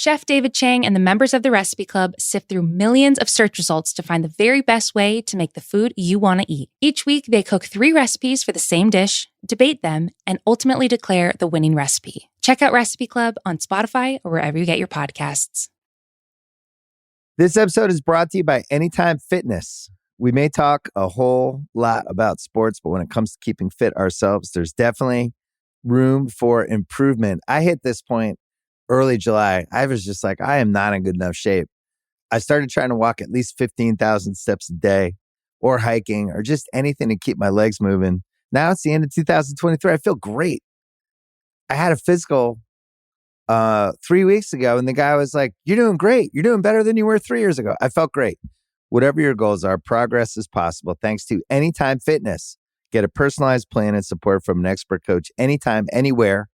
Chef David Chang and the members of the Recipe Club sift through millions of search results to find the very best way to make the food you want to eat. Each week, they cook 3 recipes for the same dish, debate them, and ultimately declare the winning recipe. Check out Recipe Club on Spotify or wherever you get your podcasts. This episode is brought to you by Anytime Fitness. We may talk a whole lot about sports, but when it comes to keeping fit ourselves, there's definitely room for improvement. I hit this point early July. I was just like, I am not in good enough shape. I started trying to walk at least 15,000 steps a day or hiking or just anything to keep my legs moving. Now it's the end of 2023. I feel great. I had a physical 3 weeks ago and the guy was like, you're doing great. You're doing better than you were 3 years ago. I felt great. Whatever your goals are, progress is possible thanks to Anytime Fitness. Get a personalized plan and support from an expert coach anytime, anywhere.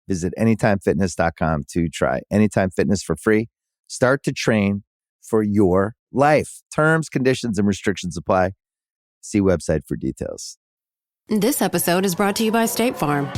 Visit anytimefitness.com to try Anytime Fitness for free. Start to train for your life. Terms, conditions, and restrictions apply. See website for details. This episode is brought to you by State Farm.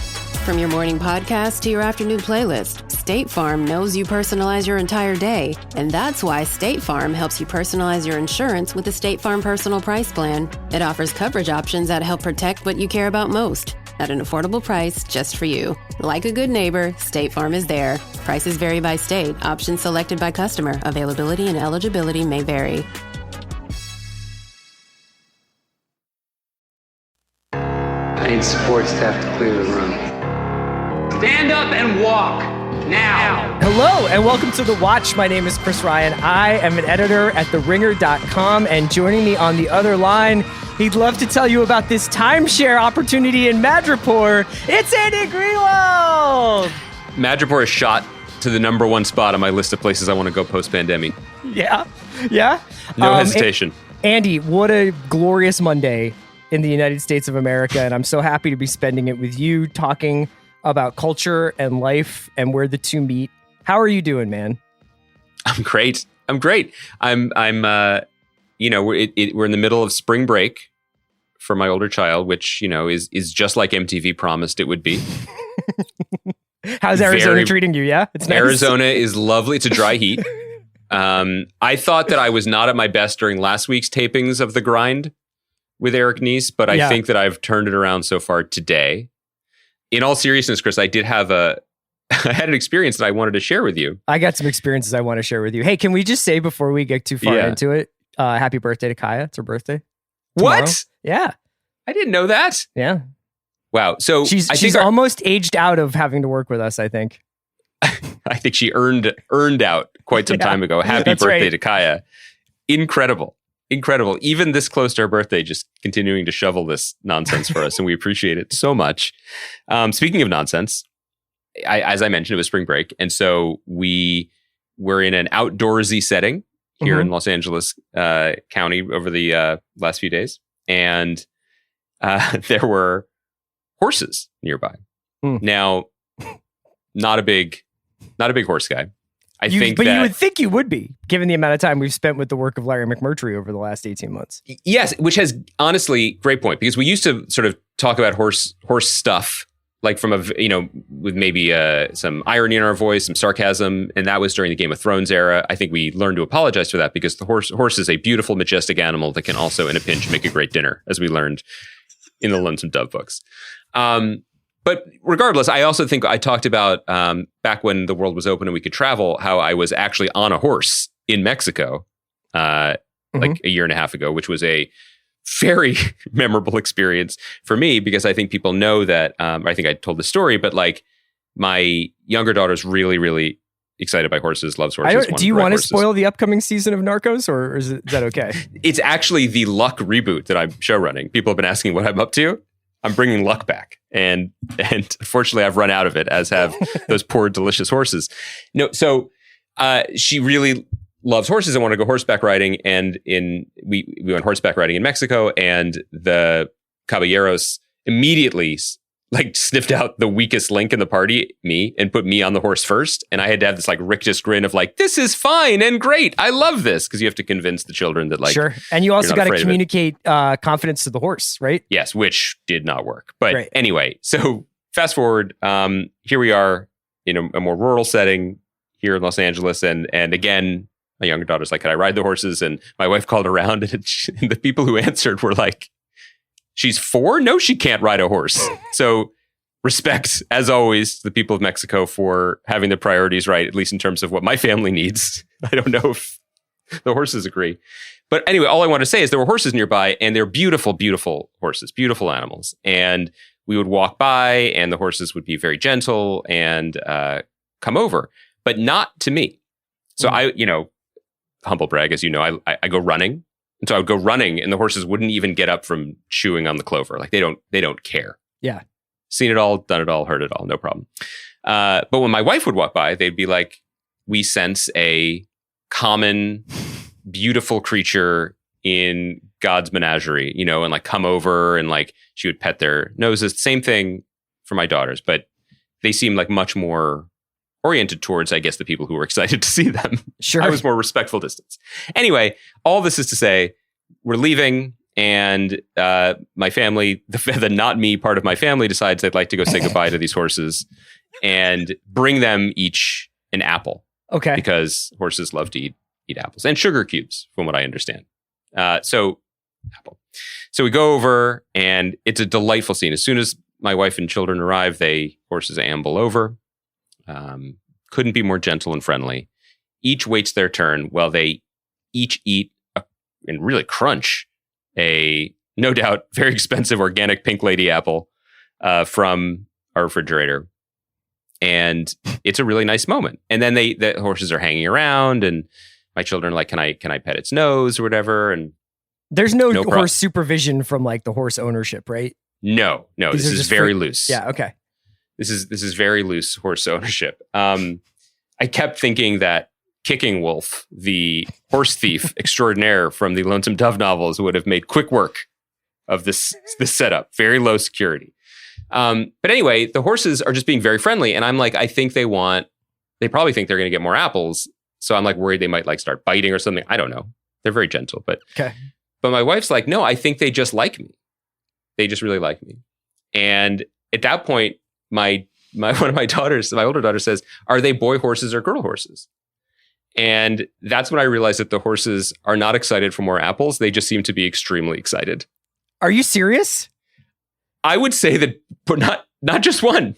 From your morning podcast to your afternoon playlist, State Farm knows you personalize your entire day. And that's why State Farm helps you personalize your insurance with the State Farm Personal Price Plan. It offers coverage options that help protect what you care about most at an affordable price just for you. Like a good neighbor, State Farm is there. Prices vary by state. Options selected by customer. Availability and eligibility may vary. I need support staff to clear the room. Stand up and walk now. Hello and welcome to The Watch. My name is Chris Ryan. I am an editor at TheRinger.com, and joining me on the other line, he'd love to tell you about this timeshare opportunity in Madripoor. It's Andy Greenwald. Madripoor is shot to the number 1 spot on my list of places I want to go post-pandemic. Yeah. No hesitation. Andy, what a glorious Monday in the United States of America, and I'm so happy to be spending it with you, talking about culture and life and where the two meet. How are you doing, man? I'm great. I'm you know, we're in the middle of spring break for my older child, which, you know, is just like MTV promised it would be. How's Arizona treating you? Yeah, it's nice. Arizona is lovely. It's a dry heat. I thought that I was not at my best during last week's tapings of The Grind with Eric Neese, but I think that I've turned it around so far today. In all seriousness, Chris, I did have I had an experience that I wanted to share with you. I got some experiences I want to share with you. Hey, can we just say before we get too far into it, happy birthday to Kaya. It's her birthday tomorrow. What? Yeah. I didn't know that. Yeah. Wow. So she's almost aged out of having to work with us, I think. I think she earned out quite some time ago. Happy birthday to Kaya. Incredible. Even this close to her birthday, just continuing to shovel this nonsense for us. And we appreciate it so much. Speaking of nonsense, as I mentioned, it was spring break. And so we were in an outdoorsy setting here in Los Angeles County over the last few days. And there were horses nearby. Now, not a big horse guy. You would think you would be, given the amount of time we've spent with the work of Larry McMurtry over the last 18 months. Yes, which has honestly, great point, because we used to sort of talk about horse stuff, like from with maybe some irony in our voice, some sarcasm, and that was during the Game of Thrones era. I think we learned to apologize for that because the horse is a beautiful, majestic animal that can also, in a pinch, make a great dinner, as we learned in the Lonesome Dove books. But regardless, I also think I talked about back when the world was open and we could travel, how I was actually on a horse in Mexico like a year and a half ago, which was a very memorable experience for me because I think people know that, I think I told the story, but like my younger daughter's really, really excited by horses, loves horses. Do you want to spoil the upcoming season of Narcos or is that okay? It's actually the Luck reboot that I'm show running. People have been asking what I'm up to. I'm bringing Luck back. And unfortunately, I've run out of it, as have those poor, delicious horses. No, so she really loves horses and wanted to go horseback riding. And we went horseback riding in Mexico, and the caballeros immediately like sniffed out the weakest link in the party, me, and put me on the horse first. And I had to have this like rictus grin of like, this is fine and great. I love this. Because you have to convince the children that like, sure. And you also got to communicate confidence to the horse, right? Yes, which did not work. But anyway, so fast forward, here we are in a more rural setting here in Los Angeles. And again, my younger daughter's like, can I ride the horses? And my wife called around and the people who answered were like, she's 4? No, she can't ride a horse. So respect, as always, to the people of Mexico for having their priorities right, at least in terms of what my family needs. I don't know if the horses agree. But anyway, all I want to say is there were horses nearby, and they're beautiful, beautiful horses, beautiful animals. And we would walk by, and the horses would be very gentle and come over, but not to me. So I, humble brag, as you know, I go running. And so I would go running, and the horses wouldn't even get up from chewing on the clover. Like they don't care. Yeah. Seen it all, done it all, heard it all, no problem. But when my wife would walk by, they'd be like, we sense a common, beautiful creature in God's menagerie, and like come over and like she would pet their noses. Same thing for my daughters, but they seem like much more oriented towards, I guess, the people who were excited to see them. Sure. I was more respectful distance. Anyway, all this is to say, we're leaving. And my family, the not me part of my family, decides they'd like to go say goodbye to these horses and bring them each an apple. Okay. Because horses love to eat apples and sugar cubes, from what I understand. So apple. So we go over, and it's a delightful scene. As soon as my wife and children arrive, horses amble over. Couldn't be more gentle and friendly. Each waits their turn while they each eat and really crunch a, no doubt, very expensive organic pink lady apple from our refrigerator. And it's a really nice moment. And then the horses are hanging around, and my children are like, can I pet its nose or whatever? And there's no horse supervision from like the horse ownership, right? No, this is very loose. Yeah, okay. This is very loose horse ownership. I kept thinking that Kicking Wolf, the horse thief extraordinaire from the Lonesome Dove novels, would have made quick work of this setup. Very low security. But anyway, the horses are just being very friendly. And I'm like, I think they probably think they're going to get more apples. So I'm like worried they might like start biting or something. I don't know. They're very gentle. But my wife's like, no, I think they just like me. They just really like me. And at that point, one of my daughters, my older daughter says, are they boy horses or girl horses? And that's when I realized that the horses are not excited for more apples. They just seem to be extremely excited. Are you serious? I would say that, but not just one.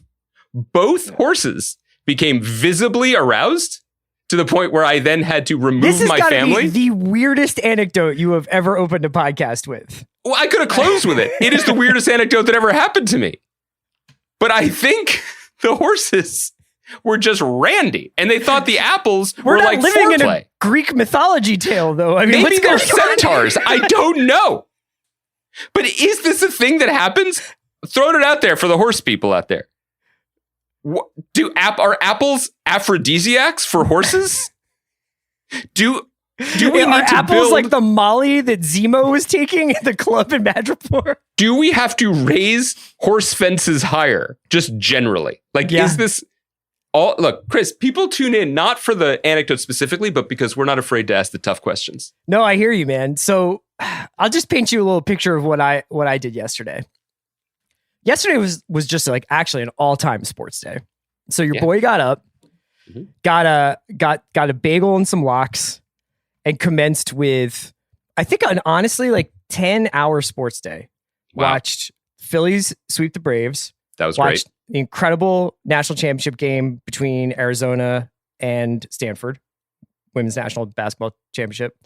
Both horses became visibly aroused to the point where I then had to remove my family. Be the weirdest anecdote you have ever opened a podcast with. Well, I could have closed with it. It is the weirdest anecdote that ever happened to me. But I think the horses were just randy, and they thought the apples were like living foreplay. In a Greek mythology tale, though. I mean, maybe they're centaurs. I don't know. But is this a thing that happens? Throwing it out there for the horse people out there. Are apples aphrodisiacs for horses? Do we need to apples build, like the Molly that Zemo was taking at the club in Madripoor? Do we have to raise horse fences higher, just generally? Like, is this all? Look, Chris, people tune in not for the anecdote specifically, but because we're not afraid to ask the tough questions. No, I hear you, man. So I'll just paint you a little picture of what I did yesterday. Yesterday was just like actually an all-time sports day. So your boy got up, got a bagel and some lox, and commenced with, I think, an honestly like 10-hour sports day. Wow. Watched Phillies sweep the Braves. That was watched great. The incredible national championship game between Arizona and Stanford, women's national basketball championship.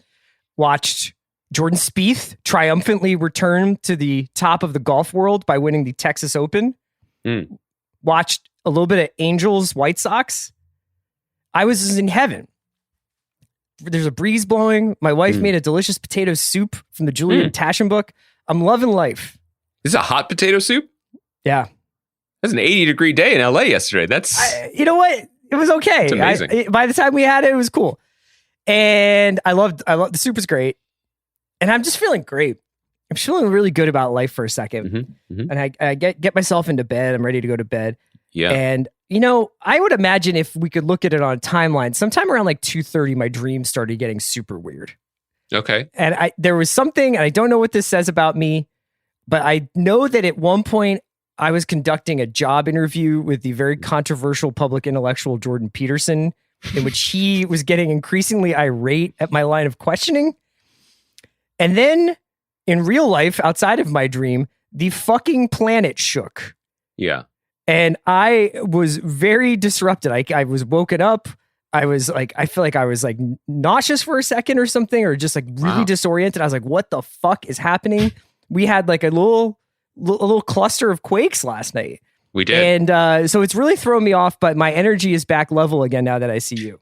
Watched Jordan Spieth triumphantly return to the top of the golf world by winning the Texas Open. Watched a little bit of Angels White Sox. I was in heaven. There's a breeze blowing. My wife made a delicious potato soup from the Julian Taschen book. I'm loving life. This is a hot potato soup? Yeah. That's an 80-degree day in LA yesterday. You know what? It was okay. It's amazing. By the time we had it, it was cool. And I loved the soup was great. And I'm just feeling great. I'm feeling really good about life for a second. And I get myself into bed. I'm ready to go to bed. Yeah. And, I would imagine if we could look at it on a timeline, sometime around like 2:30, my dreams started getting super weird. Okay. And there was something, and I don't know what this says about me, but I know that at one point I was conducting a job interview with the very controversial public intellectual Jordan Peterson in which he was getting increasingly irate at my line of questioning. And then in real life, outside of my dream, the fucking planet shook. Yeah. And I was very disrupted. I was woken up. I feel like I was like nauseous for a second or something, or just like really disoriented. I was like, what the fuck is happening? We had like a little cluster of quakes last night. We did. And so it's really thrown me off, but my energy is back level again now that I see you.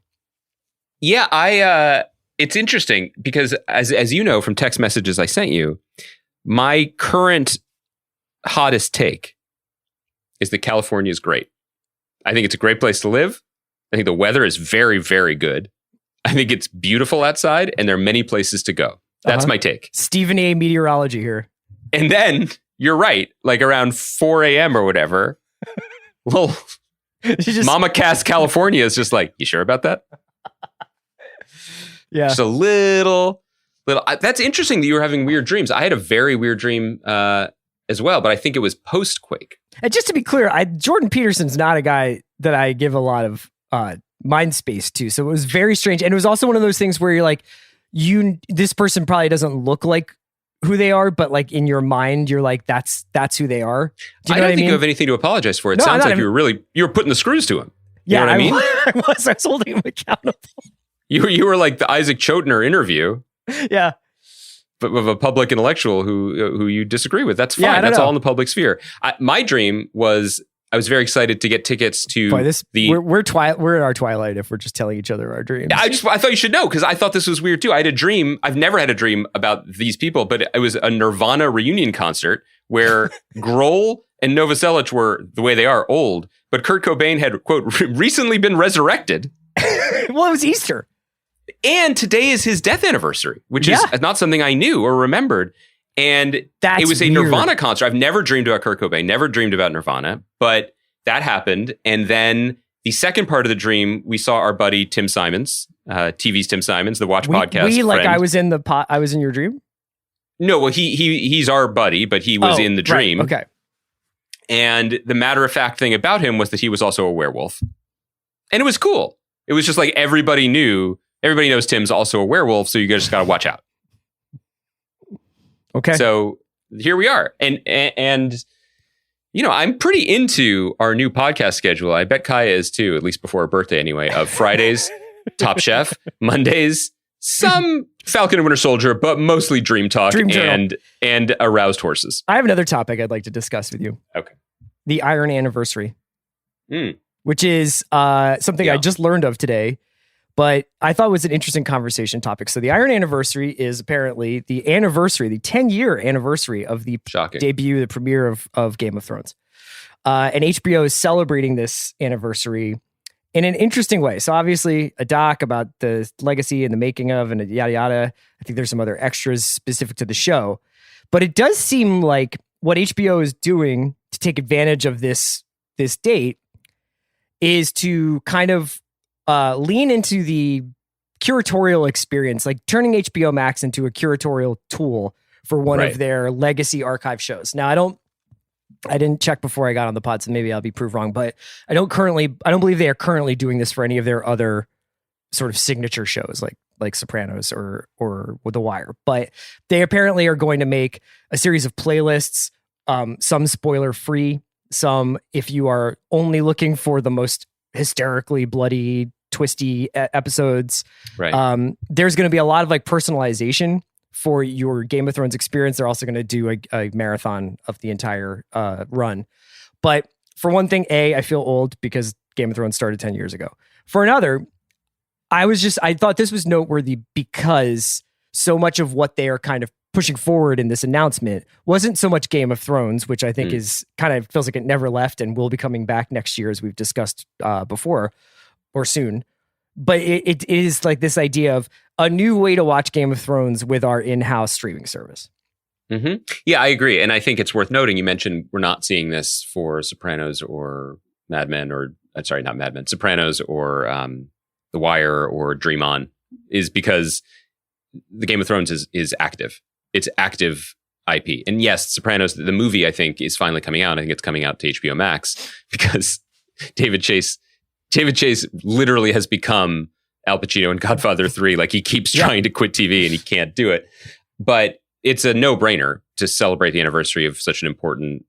Yeah, it's interesting because as you know from text messages I sent you, my current hottest take is that California is great. I think it's a great place to live. I think the weather is very, very good. I think it's beautiful outside, and there are many places to go. That's my take. Stephen A. meteorology here. And then you're right, like around 4 a.m. or whatever. Well, Mama Cass, California is just like, you sure about that? Yeah. Just a little. That's interesting that you were having weird dreams. I had a very weird dream as well, but I think it was post-quake. And just to be clear, Jordan Peterson's not a guy that I give a lot of mind space to. So it was very strange. And it was also one of those things where you're like, this person probably doesn't look like who they are, but like in your mind, you're like, that's who they are. Do you know I don't what think you have anything to apologize for. It sounds like you were putting the screws to him. You know what I mean? I was holding him accountable. You were like the Isaac Chotiner interview. Yeah. But of a public intellectual who you disagree with. That's fine. That's all in the public sphere. My dream was I was very excited to get tickets to we're in our twilight if we're just telling each other our dreams. I thought you should know because I thought this was weird too. I had a dream. I've never had a dream about these people, but it was a Nirvana reunion concert where Grohl and Novoselic were the way they are old, but Kurt Cobain had quote recently been resurrected. Well, it was Easter. And today is his death anniversary, which is not something I knew or remembered. And it was a Nirvana concert. I've never dreamed about Kurt Cobain, never dreamed about Nirvana, but that happened. And then the second part of the dream, we saw our buddy Tim Simons, TV's Tim Simons, the Watch podcast friend. I was in your dream? No, well, he's our buddy, but he was in the dream. Right. Okay. And the matter of fact thing about him was that he was also a werewolf. And it was cool. It was just like everybody knows Tim's also a werewolf, so you just got to watch out. Okay. So here we are. And you know, I'm pretty into our new podcast schedule. I bet Kaya is too, at least before her birthday anyway, of Fridays, Top Chef, Mondays, some Falcon and Winter Soldier, but mostly Dream Talk and Aroused Horses. I have another topic I'd like to discuss with you. Okay. The Iron Anniversary, which is something I just learned of today. But I thought it was an interesting conversation topic. So the Iron Anniversary is apparently the 10-year anniversary of the debut, the premiere of Game of Thrones. And HBO is celebrating this anniversary in an interesting way. So obviously a doc about the legacy and the making of and yada, yada. I think there's some other extras specific to the show. But it does seem like what HBO is doing to take advantage of this date is to kind of lean into the curatorial experience, like turning HBO Max into a curatorial tool for one of their legacy archive shows. Now, I didn't check before I got on the pod, so maybe I'll be proved wrong, but I don't believe they are currently doing this for any of their other sort of signature shows like Sopranos or The Wire. But they apparently are going to make a series of playlists, some spoiler free, some if you are only looking for the most hysterically bloody twisty episodes. Right. There's going to be a lot of like personalization for your Game of Thrones experience. They're also going to do a marathon of the entire run. But for one thing, I feel old because Game of Thrones started 10 years ago. For another, I thought this was noteworthy because so much of what they are kind of pushing forward in this announcement wasn't so much Game of Thrones, which I think is kind of feels like it never left and will be coming back next year, as we've discussed before or soon. But it is like this idea of a new way to watch Game of Thrones with our in-house streaming service. Mm-hmm. Yeah, I agree. And I think it's worth noting, you mentioned we're not seeing this for Sopranos or Mad Men or, sorry, not Mad Men, Sopranos or The Wire or Dream On, is because the Game of Thrones is active. It's active IP. And yes, Sopranos, the movie, I think, is finally coming out. I think it's coming out to HBO Max because David Chase David Chase literally has become Al Pacino in Godfather 3. Like, he keeps trying to quit TV and he can't do it. But it's a no-brainer to celebrate the anniversary of such an important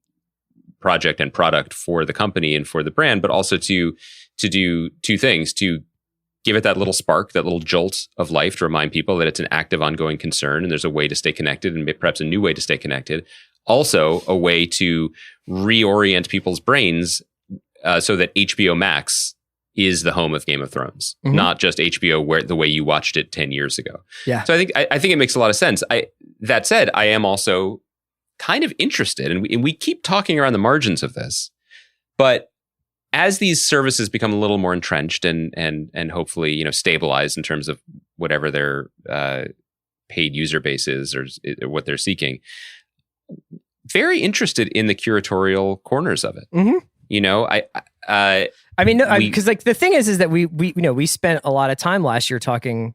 project and product for the company and for the brand, but also to do two things: to give it that little spark, that little jolt of life, to remind people that it's an active, ongoing concern and there's a way to stay connected, and perhaps a new way to stay connected. Also, a way to reorient people's brains so that HBO Max is the home of Game of Thrones, not just HBO where the way you watched it 10 years ago. Yeah. So I think it makes a lot of sense. That said, I am also kind of interested, and we keep talking around the margins of this, but as these services become a little more entrenched and hopefully, stabilized in terms of whatever their paid user base is or what they're seeking, very interested in the curatorial corners of it. Because the thing is that we spent a lot of time last year talking,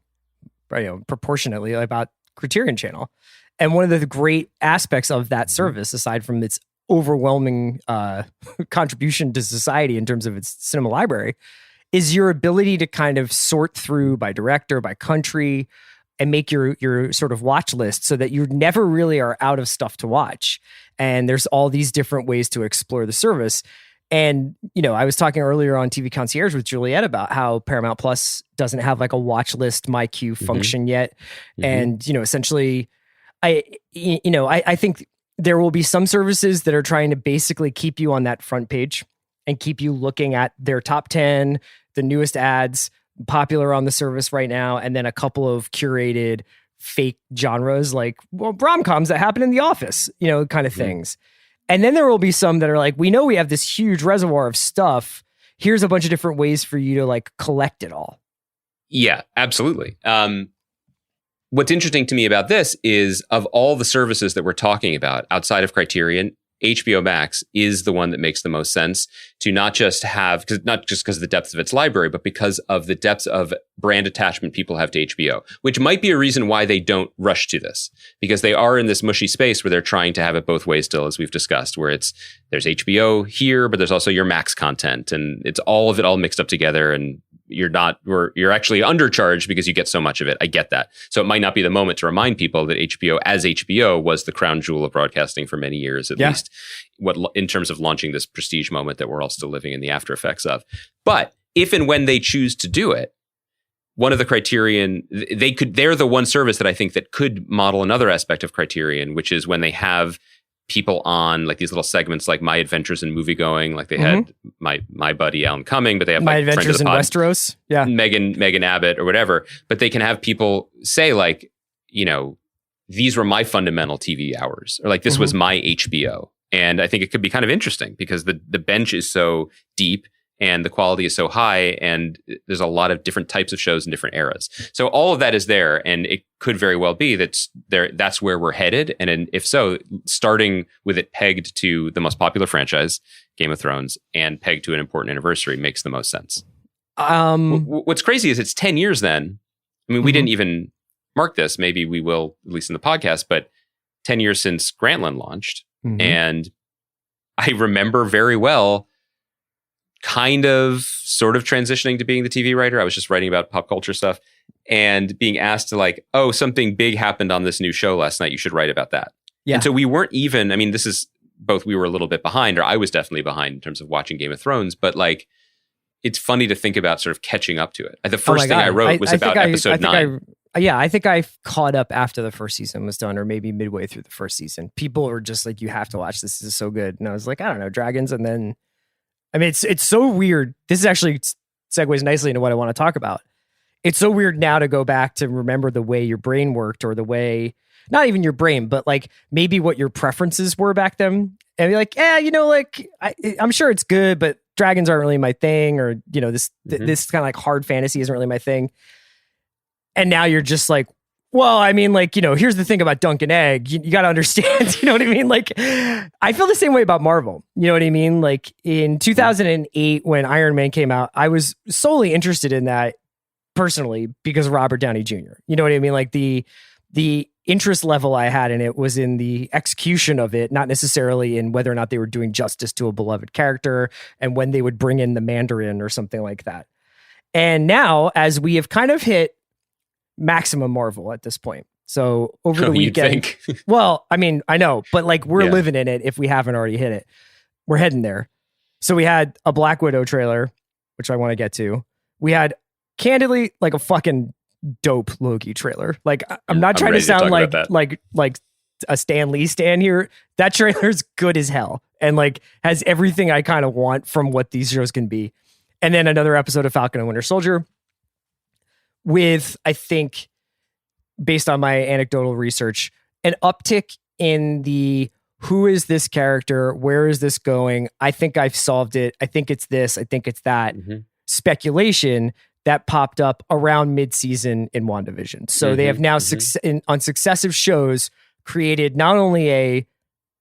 proportionately about Criterion Channel, and one of the great aspects of that service, aside from its overwhelming contribution to society in terms of its cinema library, is your ability to kind of sort through by director, by country, and make your sort of watch list so that you never really are out of stuff to watch. And there's all these different ways to explore the service. And, I was talking earlier on TV Concierge with Juliet about how Paramount Plus doesn't have like a watch list My Queue function yet. And, essentially, I think there will be some services that are trying to basically keep you on that front page and keep you looking at their top 10, the newest ads popular on the service right now, and then a couple of curated fake genres like rom-coms that happen in The Office, kind of things. And then there will be some that are like, we know we have this huge reservoir of stuff. Here's a bunch of different ways for you to like collect it all. Yeah, absolutely. What's interesting to me about this is, of all the services that we're talking about outside of Criterion, HBO Max is the one that makes the most sense to not just because of the depth of its library, but because of the depth of brand attachment people have to HBO, which might be a reason why they don't rush to this, because they are in this mushy space where they're trying to have it both ways still, as we've discussed, where there's HBO here, but there's also your Max content, and it's all of it all mixed up together, and you're actually undercharged because you get so much of it. I get that. So it might not be the moment to remind people that HBO, as HBO, was the crown jewel of broadcasting for many years, at least in terms of launching this prestige moment that we're all still living in the after effects of. But if and when they choose to do it, one of the Criterion, they're the one service that I think that could model another aspect of Criterion, which is when they have people on like these little segments like My Adventures in Moviegoing, like they had my buddy Alan Cumming, but they have My like Adventures in Westeros, Megan Abbott or whatever. But they can have people say like, these were my fundamental TV hours, or like this was my HBO. And I think it could be kind of interesting because the bench is so deep and the quality is so high, and there's a lot of different types of shows in different eras. So all of that is there, and it could very well be that's where we're headed. And if so, starting with it pegged to the most popular franchise, Game of Thrones, and pegged to an important anniversary makes the most sense. What's crazy is it's 10 years then. I mean, we didn't even mark this. Maybe we will, at least in the podcast, but 10 years since Grantland launched. And I remember very well kind of sort of transitioning to being the TV writer. I was just writing about pop culture stuff and being asked to like, oh, something big happened on this new show last night. You should write about that. Yeah. And so we weren't even, I mean, this is both, we were a little bit behind, or I was definitely behind in terms of watching Game of Thrones, but like, it's funny to think about sort of catching up to it. The first thing I wrote was about episode 9. I think I caught up after the first season was done, or maybe midway through the first season. People were just like, you have to watch this. This is so good. And I was like, I don't know, dragons. And then, I mean, it's so weird. This is actually segues nicely into what I want to talk about. It's so weird now to go back to remember the way your brain worked, or the way, not even your brain, but like maybe what your preferences were back then. And be like, I'm sure it's good, but dragons aren't really my thing, or, this kind of like hard fantasy isn't really my thing. And now you're just like, well, I mean, like, here's the thing about Dunk and Egg. You got to understand, you know what I mean? Like, I feel the same way about Marvel. You know what I mean? Like in 2008, when Iron Man came out, I was solely interested in that personally because of Robert Downey Jr. You know what I mean? Like the the interest level I had in it was in the execution of it, not necessarily in whether or not they were doing justice to a beloved character and when they would bring in the Mandarin or something like that. And now, as we have kind of hit maximum Marvel at this point. So over the weekend, well, I mean, I know, but like we're living in it if we haven't already hit it. We're heading there. So we had a Black Widow trailer, which I want to get to. We had candidly like a fucking dope Loki trailer. Like I'm not trying to sound like a Stan Lee stan here. That trailer's good as hell and like has everything I kind of want from what these shows can be. And then another episode of Falcon and Winter Soldier with, I think, based on my anecdotal research, an uptick in the who is this character? Where is this going? I think I've solved it. I think it's this. I think it's that speculation that popped up around mid-season in WandaVision. So they have now on successive shows created not only a,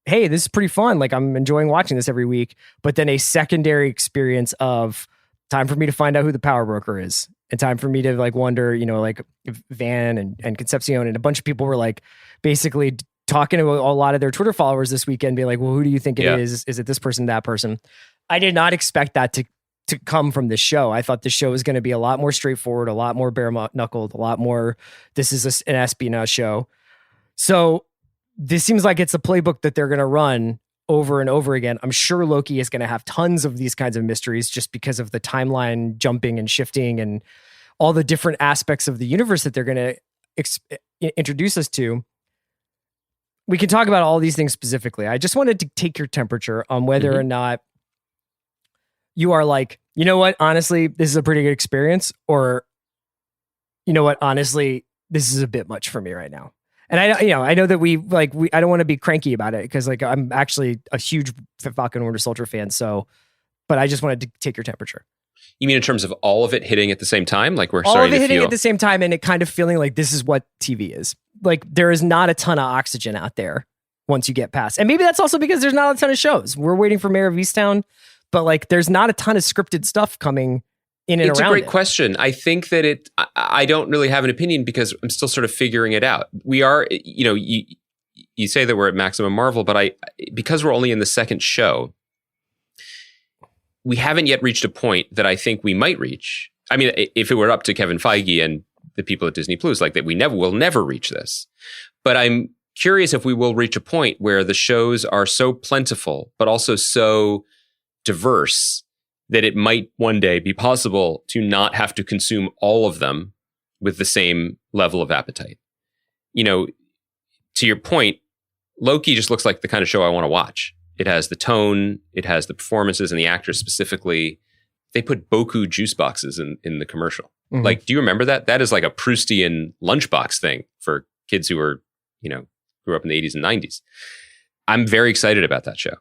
hey, this is pretty fun, like I'm enjoying watching this every week, but then a secondary experience of time for me to find out who the power broker is and time for me to like wonder, you know, like if Van and Concepcion and a bunch of people were like basically talking to a lot of their Twitter followers this weekend, being like, well, who do you think it is? Is it this person, that person? I did not expect that to come from this show. I thought the show was going to be a lot more straightforward, a lot more bare knuckled, a lot more, this is an espionage show. So this seems like it's a playbook that they're going to run over and over again. I'm sure Loki is going to have tons of these kinds of mysteries just because of the timeline jumping and shifting and all the different aspects of the universe that they're going to introduce us to. We can talk about all these things specifically. I just wanted to take your temperature on whether or not you are like, you know what, honestly, this is a pretty good experience, or, you know what, honestly, this is a bit much for me right now. And I know that I don't want to be cranky about it because like I'm actually a huge Falcon Winter Soldier fan. So, but I just wanted to take your temperature. You mean in terms of all of it hitting at the same time? Like we're all starting of it to hitting feel at the same time, and it kind of feeling like this is what TV is. Like there is not a ton of oxygen out there once you get past, and maybe that's also because there's not a ton of shows. We're waiting for Mayor of Easttown, but like there's not a ton of scripted stuff coming in and it's around. It's a great question. I think that I don't really have an opinion because I'm still sort of figuring it out. We are, you know, you say that we're at maximum Marvel, but because we're only in the second show, we haven't yet reached a point that I think we might reach. I mean, if it were up to Kevin Feige and the people at Disney Plus, like that, we'll never reach this. But I'm curious if we will reach a point where the shows are so plentiful, but also so diverse that it might one day be possible to not have to consume all of them with the same level of appetite. You know, to your point, Loki just looks like the kind of show I want to watch. It has the tone, it has the performances and the actors specifically. They put Boku juice boxes in the commercial. Like, do you remember that? That is like a Proustian lunchbox thing for kids who are, you know, grew up in the 80s and 90s. I'm very excited about that show.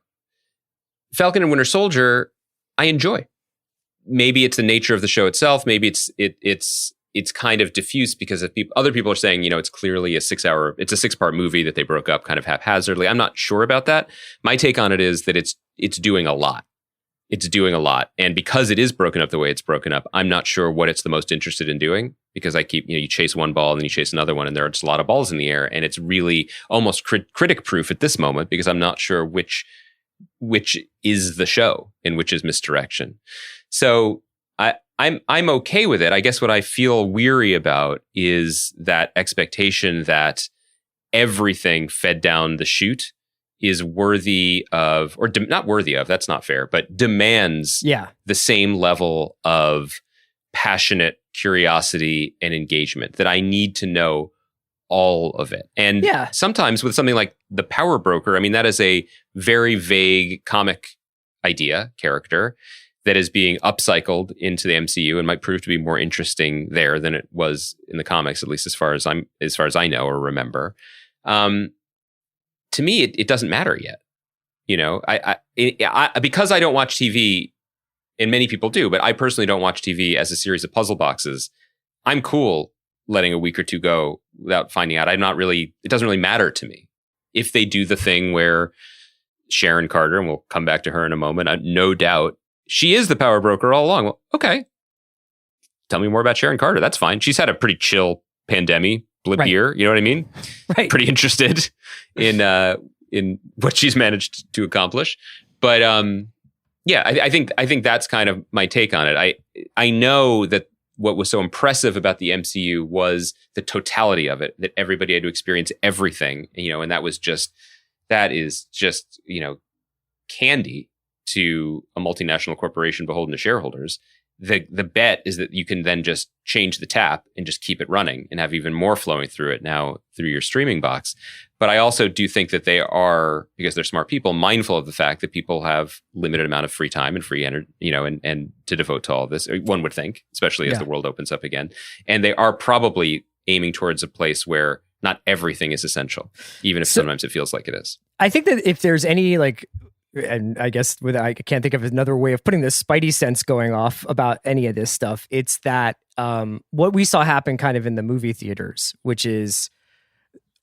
Falcon and Winter Soldier, I enjoy. Maybe it's the nature of the show itself. Maybe it's kind of diffuse because of other people are saying, you know, it's clearly it's a 6-part movie that they broke up kind of haphazardly. I'm not sure about that. My take on it is that it's doing a lot. It's doing a lot. And because it is broken up the way it's broken up, I'm not sure what it's the most interested in doing because you chase one ball and then you chase another one and there are just a lot of balls in the air. And it's really almost critic proof at this moment because I'm not sure which is the show and which is misdirection. So I'm okay with it. I guess what I feel weary about is that expectation that everything fed down the chute is worthy of, or not worthy of, that's not fair, but demands the same level of passionate curiosity and engagement that I need to know all of it. And sometimes with something like the Power Broker, I mean, that is a very vague comic character that is being upcycled into the MCU and might prove to be more interesting there than it was in the comics, at least as far as I know or remember. To me, it doesn't matter yet. You know, I because I don't watch TV, and many people do, but I personally don't watch TV as a series of puzzle boxes. I'm cool letting a week or two go without finding out. It doesn't really matter to me. If they do the thing where Sharon Carter, and we'll come back to her in a moment, no doubt, she is the Power Broker all along. Well, okay. Tell me more about Sharon Carter. That's fine. She's had a pretty chill pandemic blip Right. year. You know what I mean? Right. Pretty interested in what she's managed to accomplish. But I think that's kind of my take on it. I know that what was so impressive about the MCU was the totality of it, that everybody had to experience everything, and that is just, candy to a multinational corporation beholden to shareholders. The bet is that you can then just change the tap and just keep it running and have even more flowing through it now through your streaming box. But I also do think that they are, because they're smart people, mindful of the fact that people have limited amount of free time and free energy, and to devote to all of this, one would think, especially as the world opens up again. And they are probably aiming towards a place where not everything is essential, even if sometimes it feels like it is. I think that if there's any and I guess I can't think of another way of putting this spidey sense going off about any of this stuff, it's that what we saw happen kind of in the movie theaters, which is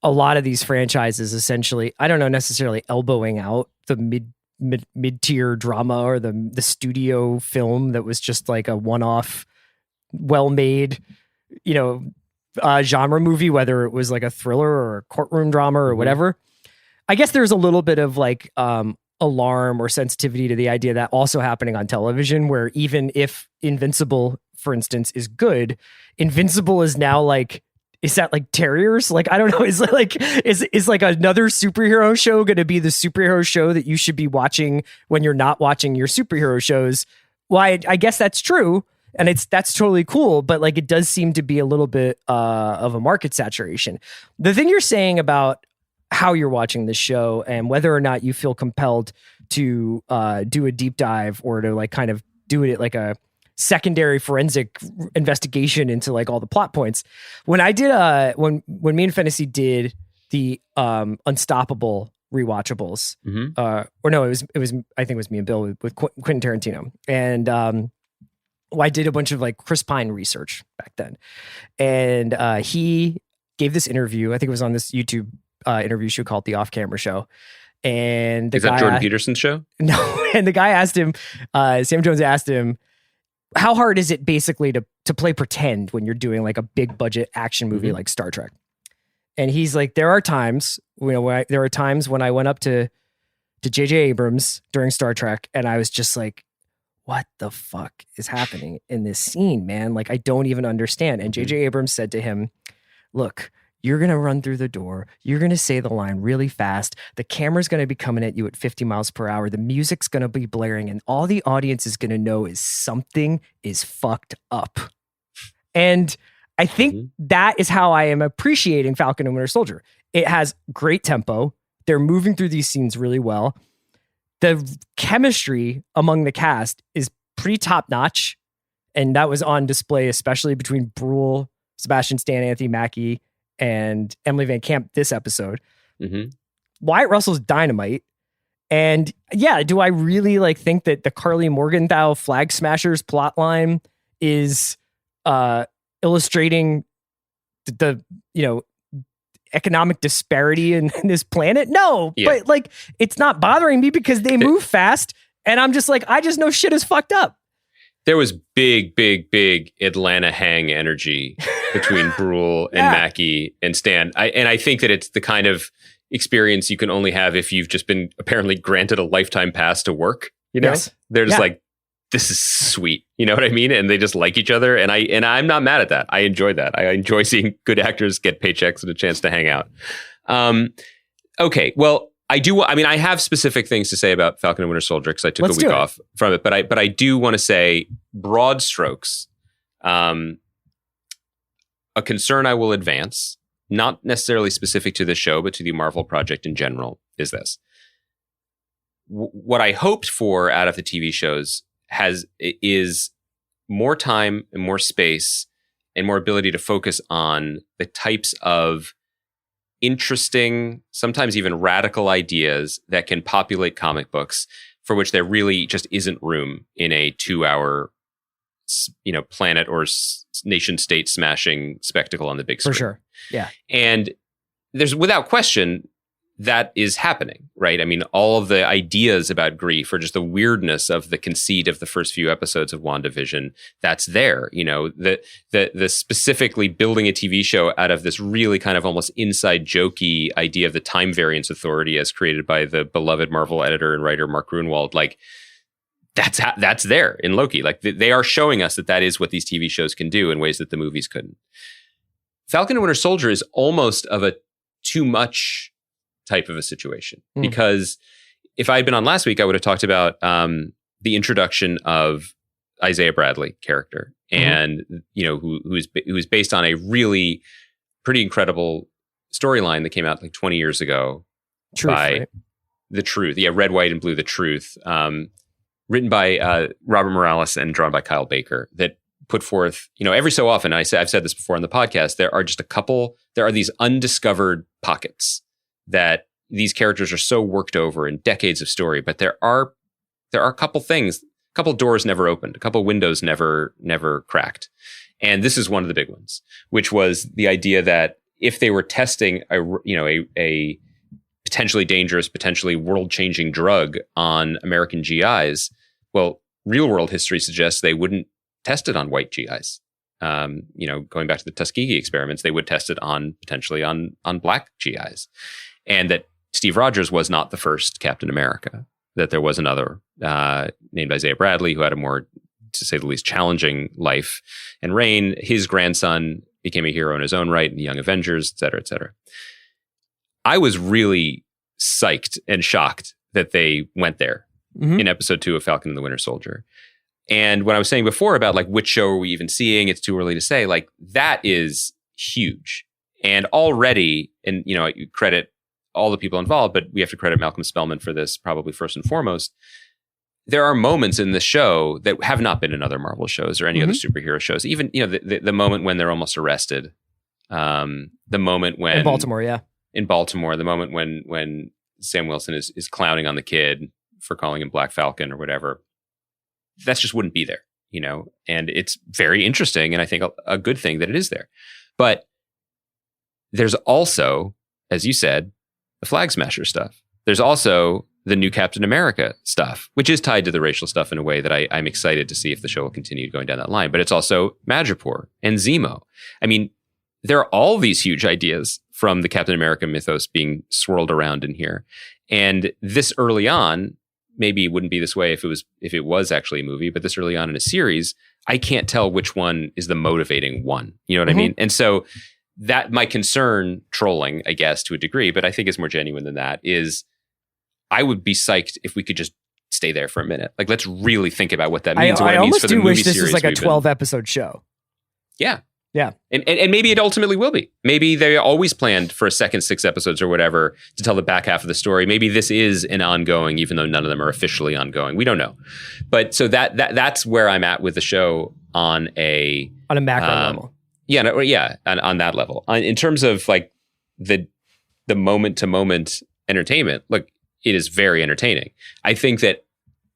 a lot of these franchises essentially, I don't know, necessarily elbowing out the mid-tier drama or the studio film that was just like a one-off, well-made, genre movie, whether it was like a thriller or a courtroom drama or whatever. I guess there's a little bit of alarm or sensitivity to the idea that also happening on television, where even if Invincible, for instance, is good, Invincible is now is that like Terriers? I don't know. Is another superhero show going to be the superhero show that you should be watching when you're not watching your superhero shows? Well, I guess that's true. And that's totally cool. But it does seem to be a little bit of a market saturation. The thing you're saying about how you're watching this show and whether or not you feel compelled to do a deep dive or to kind of do it like a secondary forensic investigation into all the plot points. When I did when me and Fantasy did the Unstoppable rewatchables, or no, it was I think it was me and Bill with Quentin Tarantino, and I did a bunch of Chris Pine research back then, and he gave this interview. I think it was on this YouTube interview show called The Off Camera Show. And is that Jordan Peterson's show? No. And the guy asked him, Sam Jones asked him, how hard is it basically to play pretend when you're doing a big budget action movie like Star Trek? And he's like, there are times, there are times when I went up to J.J. Abrams during Star Trek and I was just like, what the fuck is happening in this scene, man? I don't even understand. And J.J. Abrams said to him, look, you're going to run through the door. You're going to say the line really fast. The camera's going to be coming at you at 50 miles per hour. The music's going to be blaring. And all the audience is going to know is something is fucked up. And I think that is how I am appreciating Falcon and Winter Soldier. It has great tempo. They're moving through these scenes really well. The chemistry among the cast is pretty top notch. And that was on display, especially between Brule, Sebastian Stan, Anthony Mackie, and Emily Van Camp this episode. Wyatt Russell's dynamite. And yeah, do I really think that the Carly Morgenthau Flag Smashers plotline is illustrating the economic disparity in this planet? No, but it's not bothering me because they move fast and I'm just I just know shit is fucked up. There was big Atlanta hang energy between Brule and Mackie and Stan. I think that it's the kind of experience you can only have if you've just been apparently granted a lifetime pass to work. They're just this is sweet. You know what I mean? And they just like each other. And I'm not mad at that. I enjoy that. I enjoy seeing good actors get paychecks and a chance to hang out. Okay. Well, I have specific things to say about Falcon and Winter Soldier because I took a week off from it, but I do want to say broad strokes. A concern I will advance, not necessarily specific to the show, but to the Marvel project in general, is this. What I hoped for out of the TV shows is more time and more space and more ability to focus on the types of interesting, sometimes even radical ideas that can populate comic books for which there really just isn't room in a 2-hour, planet or nation state smashing spectacle on the big screen. For sure. Yeah. And there's without question, that is happening, right? I mean, all of the ideas about grief or just the weirdness of the conceit of the first few episodes of WandaVision, that's there. You know, the specifically building a TV show out of this really kind of almost inside jokey idea of the time variance authority as created by the beloved Marvel editor and writer Mark Greenwald, like that's there in Loki. Like they are showing us that is what these TV shows can do in ways that the movies couldn't. Falcon and Winter Soldier is almost of a too much type of a situation, because if I had been on last week, I would have talked about the introduction of Isaiah Bradley character, and you know who is based on a really pretty incredible storyline that came out like 20 years ago by The Truth, Red, White, and Blue, The Truth, written by Robert Morales and drawn by Kyle Baker, that put forth, you know, every so often, I've said this before on the podcast, there are these undiscovered pockets that these characters are so worked over in decades of story, but there are a couple doors never opened, a couple windows never cracked. And this is one of the big ones, which was the idea that if they were testing a potentially dangerous, potentially world-changing drug on American GIs, well, real-world history suggests they wouldn't test it on white GIs. Going back to the Tuskegee experiments, they would test it potentially on black GIs. And that Steve Rogers was not the first Captain America, that there was another named Isaiah Bradley who had a more, to say the least, challenging life and reign. His grandson became a hero in his own right in the Young Avengers, et cetera, et cetera. I was really psyched and shocked that they went there in episode 2 of Falcon and the Winter Soldier. And when I was saying before about like which show are we even seeing, it's too early to say, like that is huge. And already, and you know, you credit all the people involved, but we have to credit Malcolm Spellman for this probably first and foremost. There are moments in the show that have not been in other Marvel shows or any other superhero shows. Even, you know, the moment when they're almost arrested, the moment when in Baltimore, the moment when Sam Wilson is clowning on the kid for calling him Black Falcon or whatever, that just wouldn't be there, you know. And it's very interesting, and I think a good thing that it is there. But there's also, as you said, the Flag Smasher stuff. There's also the new Captain America stuff, which is tied to the racial stuff in a way that I'm excited to see if the show will continue going down that line. But it's also Madripoor and Zemo. I mean, there are all these huge ideas from the Captain America mythos being swirled around in here. And this early on, maybe it wouldn't be this way if it was actually a movie, but this early on in a series, I can't tell which one is the motivating one. You know what I mean? And so that my concern, trolling, I guess, to a degree, but I think it's more genuine than that, is I would be psyched if we could just stay there for a minute. Like, let's really think about what that means. I almost do wish this was like a 12 episode show. Yeah. Yeah. And maybe it ultimately will be. Maybe they always planned for a second 6 episodes or whatever to tell the back half of the story. Maybe this is an ongoing, even though none of them are officially ongoing. We don't know. But so that's where I'm at with the show on a macro level. Yeah, on that level. In terms of like the moment to moment entertainment, look, it is very entertaining. I think that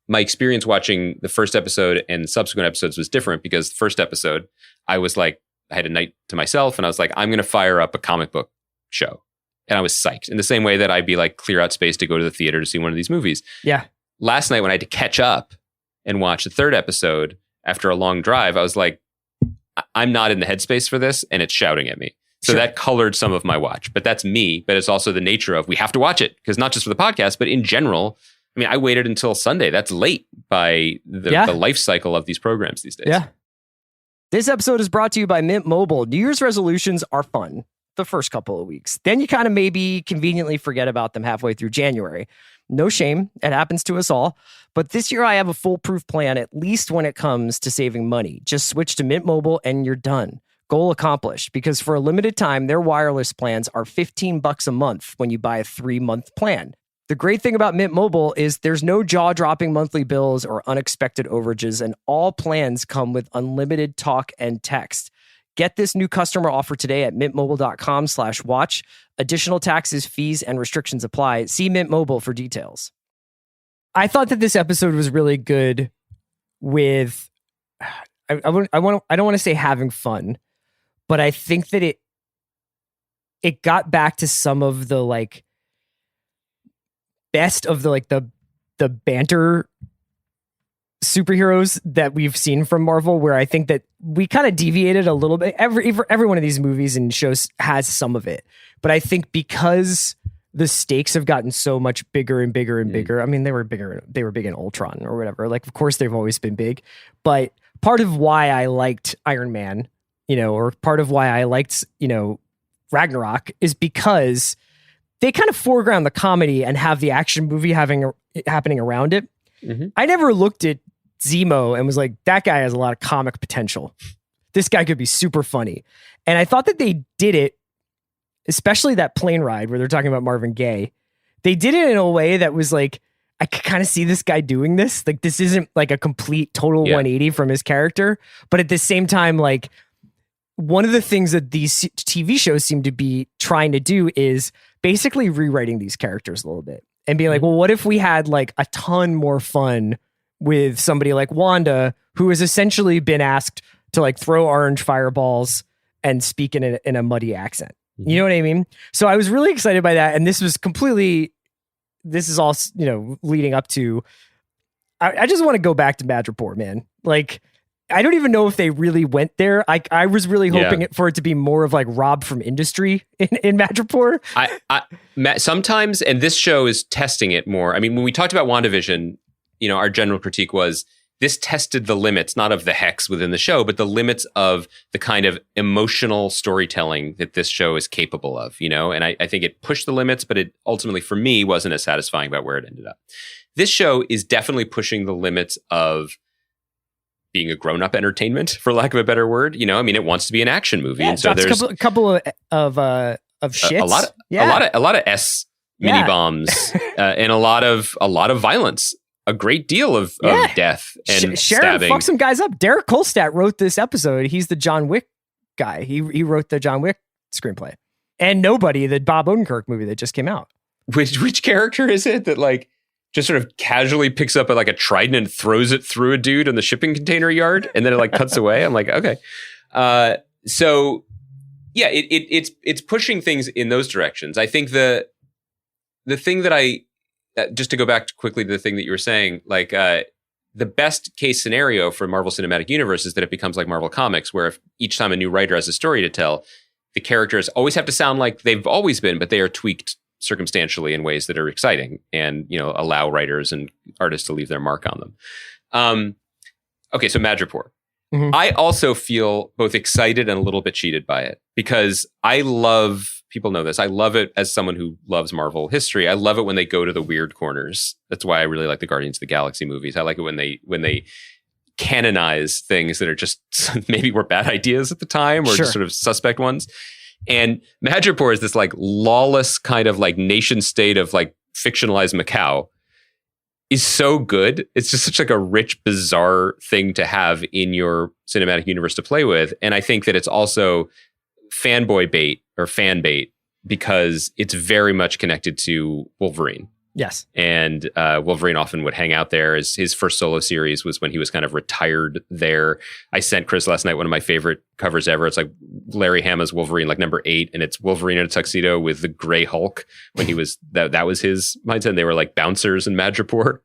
my experience watching the first episode and subsequent episodes was different, because the first episode, I was like, I had a night to myself and I was like, I'm going to fire up a comic book show. And I was psyched in the same way that I'd be like, clear out space to go to the theater to see one of these movies. Yeah. Last night when I had to catch up and watch the third episode after a long drive, I was like, I'm not in the headspace for this, and it's shouting at me. So that colored some of my watch, but that's me. But it's also the nature of, we have to watch it, because not just for the podcast, but in general. I mean, I waited until Sunday. That's late by the life cycle of these programs these days. Yeah. This episode is brought to you by Mint Mobile. New Year's resolutions are fun the first couple of weeks. Then you kind of maybe conveniently forget about them halfway through January. No shame. It happens to us all. But this year I have a foolproof plan, at least when it comes to saving money. Just switch to Mint Mobile and you're done. Goal accomplished, because for a limited time, their wireless plans are $15 a month when you buy a 3-month plan. The great thing about Mint Mobile is there's no jaw-dropping monthly bills or unexpected overages, and all plans come with unlimited talk and text. Get this new customer offer today at mintmobile.com/watch. Additional taxes, fees, and restrictions apply. See Mint Mobile for details. I thought that this episode was really good with, I don't want to say having fun, but I think that it got back to some of the like best of the banter superheroes that we've seen from Marvel, where I think that we kind of deviated a little bit. Every one of these movies and shows has some of it, but I think because the stakes have gotten so much bigger and bigger and bigger. I mean, they were big in Ultron or whatever. Like, of course, they've always been big, but part of why I liked Iron Man, or part of why I liked, Ragnarok is because they kind of foreground the comedy and have the action movie happening around it. Mm-hmm. I never looked at Zemo and was like, that guy has a lot of comic potential. This guy could be super funny. And I thought that they did it, especially that plane ride where they're talking about Marvin Gaye. They did it in a way that was like, I could kind of see this guy doing this. Like, this isn't like a complete total 180 from his character. But at the same time, like, one of the things that these TV shows seem to be trying to do is basically rewriting these characters a little bit and being like, well, what if we had like a ton more fun with somebody like Wanda, who has essentially been asked to like throw orange fireballs and speak in a muddy accent. You know what I mean? So I was really excited by that. And this is all, leading up to, I just want to go back to Madripoor, man. Like, I don't even know if they really went there. I was really hoping for it to be more of like Rob from Industry in Madripoor. Sometimes, and this show is testing it more. I mean, when we talked about WandaVision, our general critique was this tested the limits, not of the hex within the show, but the limits of the kind of emotional storytelling that this show is capable of, and I think it pushed the limits, but it ultimately, for me, wasn't as satisfying about where it ended up. This show is definitely pushing the limits of being a grown-up entertainment, for lack of a better word. I mean, it wants to be an action movie. Yeah, and so there's a couple of shits. A lot of S mini bombs and a lot of violence. A great deal of death and Sharon stabbing. Fuck some guys up. Derek Kolstad wrote this episode. He's the John Wick guy. He wrote the John Wick screenplay. And Nobody, the Bob Odenkirk movie that just came out. Which character is it that like just sort of casually picks up like a trident and throws it through a dude in the shipping container yard and then it like cuts away? I'm like, okay. So yeah, it's pushing things in those directions. I think the thing that just to go back quickly to the thing that you were saying, like the best case scenario for Marvel Cinematic Universe is that it becomes like Marvel Comics, where if each time a new writer has a story to tell, the characters always have to sound like they've always been, but they are tweaked circumstantially in ways that are exciting and, allow writers and artists to leave their mark on them. Okay, so Madripoor. Mm-hmm. I also feel both excited and a little bit cheated by it because people know this. I love it as someone who loves Marvel history. I love it when they go to the weird corners. That's why I really like the Guardians of the Galaxy movies. I like it when they canonize things that are just maybe were bad ideas at the time or just sort of suspect ones. And Madripoor is this like lawless kind of like nation state of like fictionalized Macau is so good. It's just such like a rich, bizarre thing to have in your cinematic universe to play with. And I think that it's also fanboy bait or fan bait because it's very much connected to Wolverine. Yes. And Wolverine often would hang out there. His first solo series was when he was kind of retired there. I sent Chris last night one of my favorite covers ever. It's like Larry Hama's Wolverine, like number 8, and it's Wolverine in a tuxedo with the Gray Hulk when he was that was his mindset. And they were like bouncers in Madripoor.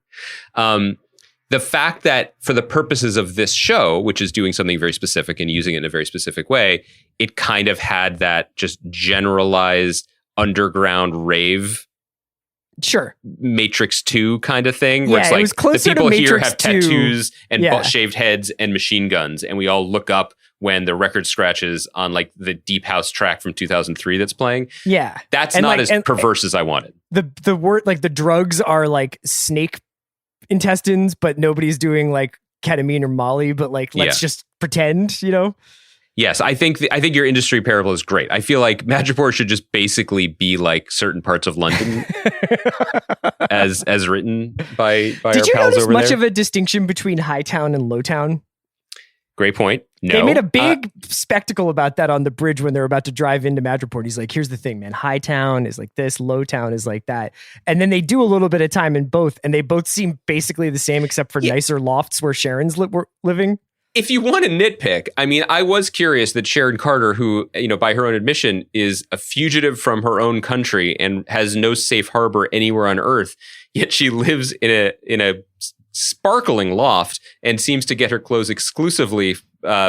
The fact that for the purposes of this show, which is doing something very specific and using it in a very specific way, it kind of had that just generalized underground rave. Sure. Matrix 2 kind of thing. Yeah, where it's like it was closer the people to here Matrix have 2. tattoos and shaved heads and machine guns. And we all look up when the record scratches on like the Deep House track from 2003 that's playing. Yeah. That's not as perverse as I wanted. The word, like the drugs are like snake intestines, but nobody's doing like ketamine or Molly, but like, let's just pretend, Yes, I think your industry parable is great. I feel like Madripoor should just basically be like certain parts of London, as written by our pals over there. Did you notice much of a distinction between Hightown and Lowtown? Great point. No. They made a big spectacle about that on the bridge when they were about to drive into Madripoor. He's like, here's the thing, man. Hightown is like this, Lowtown is like that. And then they do a little bit of time in both, and they both seem basically the same except for nicer lofts where Sharon's living. If you want to nitpick, I mean, I was curious that Sharon Carter, who, by her own admission, is a fugitive from her own country and has no safe harbor anywhere on Earth, yet she lives in a sparkling loft and seems to get her clothes exclusively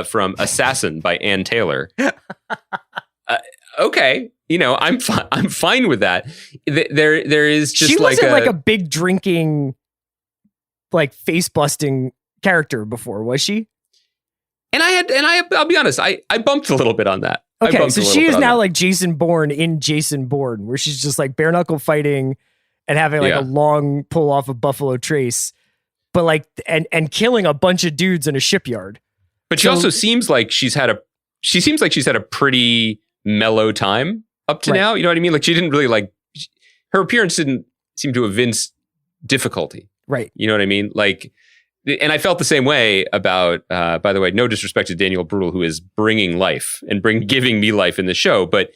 from Assassin by Ann Taylor. Okay, I'm fine with that. There is just she wasn't like a big drinking, like face busting character before, was she? And I'll be honest, I bumped a little bit on that. Okay, so she is now like Jason Bourne in Jason Bourne, where she's just like bare knuckle fighting and having like a long pull off of Buffalo Trace, but like and killing a bunch of dudes in a shipyard. But she also seems like she's had a pretty mellow time up to now. You know what I mean? Like she didn't really her appearance didn't seem to evince difficulty. Right. You know what I mean? Like, and I felt the same way about, by the way, no disrespect to Daniel Bruhl, who is bringing life and giving me life in the show, but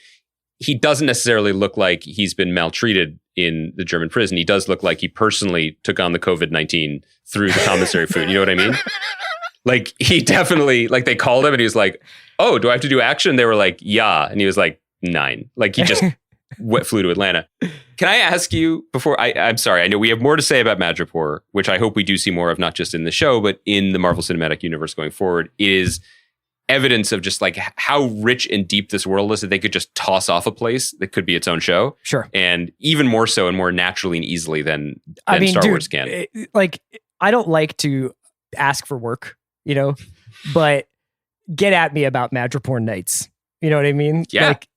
he doesn't necessarily look like he's been maltreated in the German prison. He does look like he personally took on the COVID-19 through the commissary food. You know what I mean? Like he definitely, like they called him and he was like, "Oh, do I have to do action?" They were like, "Yeah." And he was like, 9. Like he just flew to Atlanta. Can I ask you before I'm sorry, I know we have more to say about Madripoor, which I hope we do see more of, not just in the show, but in the Marvel Cinematic Universe going forward, is evidence of just like how rich and deep this world is that they could just toss off a place that could be its own show. Sure. And even more so and more naturally and easily than Star Wars can. Like, I don't like to ask for work, but get at me about Madripoor Nights. You know what I mean? Yeah. Like,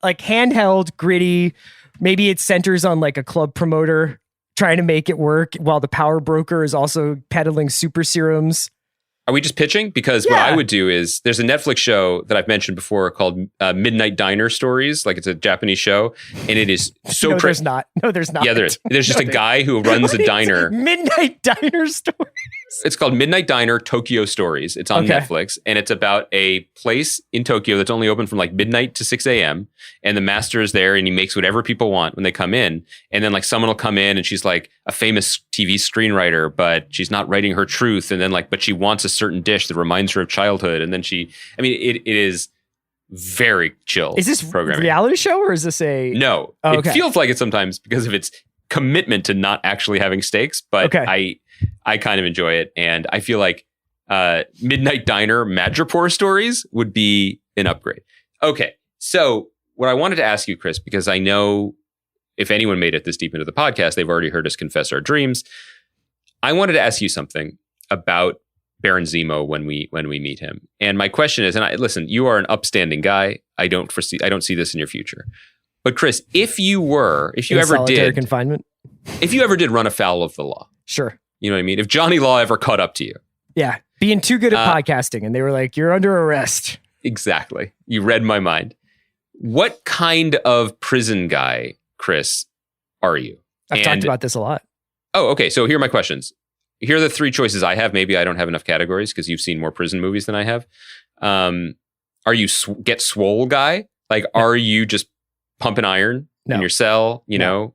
like handheld, gritty. Maybe it centers on like a club promoter trying to make it work while the power broker is also peddling super serums. Are we just pitching? Because what I would do is there's a Netflix show that I've mentioned before called Midnight Diner Stories. Like it's a Japanese show. And it is so No, there's not. No, there's not. Yeah, there is. There's just a guy who runs a diner. Midnight Diner Stories. It's called Midnight Diner Tokyo Stories. It's on Netflix. And it's about a place in Tokyo that's only open from like midnight to 6 a.m. And the master is there and he makes whatever people want when they come in. And then like someone will come in and she's like a famous TV screenwriter, but she's not writing her truth. And then but she wants a certain dish that reminds her of childhood. And then it is very chill. Is this programming. Reality show or is this a... No. Oh, okay. It feels like it sometimes because of its commitment to not actually having stakes, but I kind of enjoy it. And I feel like Midnight Diner Madripoor Stories would be an upgrade. Okay. So what I wanted to ask you, Chris, because I know if anyone made it this deep into the podcast, they've already heard us confess our dreams. I wanted to ask you something about Baron Zemo when we meet him. And my question is, and listen, you are an upstanding guy. I don't see this in your future. But Chris, if you ever did run afoul of the law. Sure. You know what I mean? If Johnny Law ever caught up to you. Yeah. Being too good at podcasting and they were like, "You're under arrest." Exactly. You read my mind. What kind of prison guy, Chris, are you? I've talked about this a lot. Oh, okay. So here are my questions. Here are the 3 choices I have. Maybe I don't have enough categories because you've seen more prison movies than I have. Are you get swole guy? Like, are you just pumping iron in your cell? You know?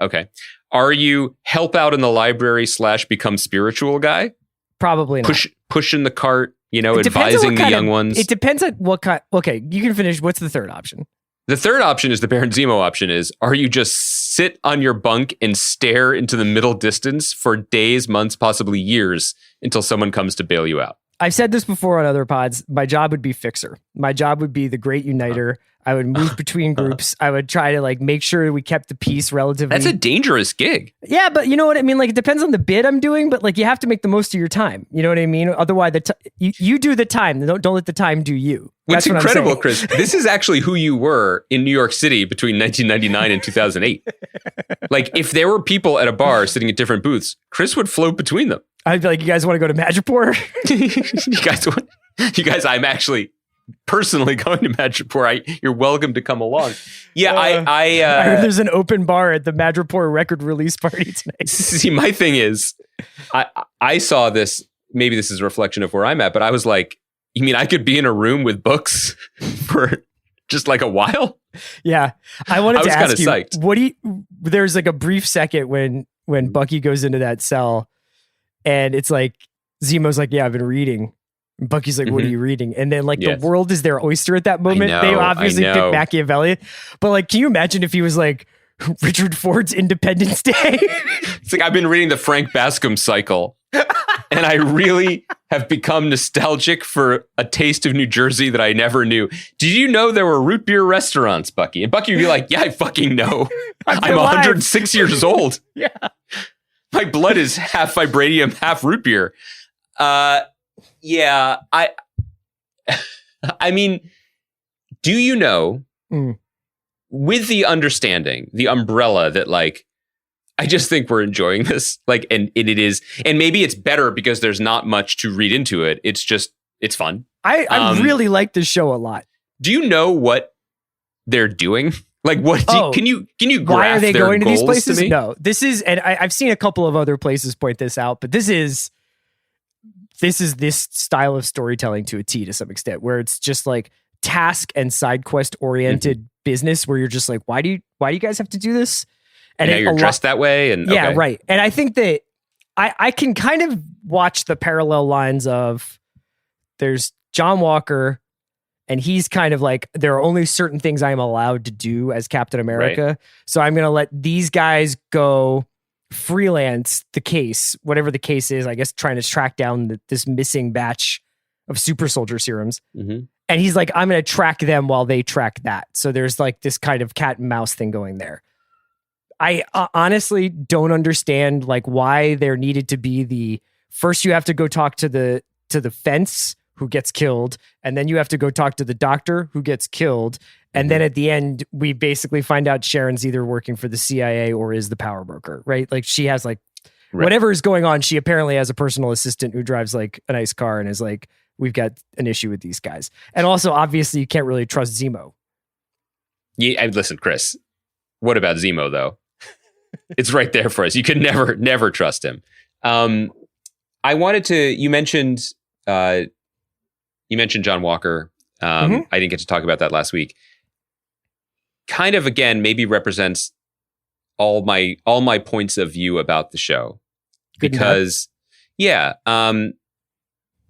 Okay. Are you help out in the library / become spiritual guy? Probably not. Pushing the cart, advising the young ones. It depends on what kind. Okay, you can finish. What's the third option? The third option is the Baron Zemo option is, are you just sit on your bunk and stare into the middle distance for days, months, possibly years until someone comes to bail you out? I've said this before on other pods. My job would be fixer. My job would be the great uniter. I would move between groups. I would try to make sure we kept the peace relatively. That's a dangerous gig. Yeah, but you know what I mean? Like, it depends on the bid I'm doing, but you have to make the most of your time. You know what I mean? Otherwise, you do the time. Don't let the time do you. What's incredible, Chris, this is actually who you were in New York City between 1999 and 2008. Like, if there were people at a bar sitting at different booths, Chris would float between them. I'd be like, "You guys want to go to Madripoor?" You guys, I'm actually personally going to Madripoor. You're welcome to come along. Yeah, I heard there's an open bar at the Madripoor record release party tonight. See, my thing is, I saw this. Maybe this is a reflection of where I'm at, but I was like, you mean I could be in a room with books for just like a while? Yeah, I wanted to ask you, psyched. There's like a brief second when Bucky goes into that cell, and it's like Zemo's like, "Yeah, I've been reading." And Bucky's like, "What are you reading?" And then the world is their oyster at that moment. They obviously pick Machiavelli. But can you imagine if he was like, Richard Ford's Independence Day. It's like I've been reading the Frank Bascom cycle, and I really have become nostalgic for a taste of New Jersey that I never knew. Did you know there were root beer restaurants, Bucky? And Bucky would be like, yeah, I fucking know. I'm 106 years old. Yeah. My blood is half vibranium, half root beer. Yeah, I mean, do you know, with the understanding, the umbrella that like, I just think we're enjoying this, like, and it is, and maybe it's better because there's not much to read into it. It's just, it's fun. I really like this show a lot. Do you know what they're doing? Like, what? Can you graph why are they their going to these goals places? to me? No, this is, and I've seen a couple of other places point this out, but this is this style of storytelling to a T to some extent, where it's just like task and side quest oriented business, where you're just like, why do you guys have to do this? And now you're dressed that way, and yeah, okay. Right. And I think that I can kind of watch the parallel lines of there's John Walker, and he's kind of like, there are only certain things I'm allowed to do as Captain America. Right. So I'm going to let these guys go freelance the case, whatever the case is, I guess, trying to track down this missing batch of super soldier serums. And he's like, I'm going to track them while they track that. So there's like this kind of cat and mouse thing going there. I honestly don't understand like why there needed to be the first you have to go talk to the fence who gets killed, and then you have to go talk to the doctor who gets killed, and then at the end we basically find out Sharon's either working for the CIA or is the power broker, right? Like she has like whatever is going on, she apparently has a personal assistant who drives like a nice car and is like, we've got an issue with these guys. And also obviously you can't really trust Zemo. Yeah, listen, Chris, what about Zemo though? It's right there for us. You could never trust him. I wanted to, you mentioned John Walker. I didn't get to talk about that last week. Kind of, again, maybe represents all my points of view about the show. Because,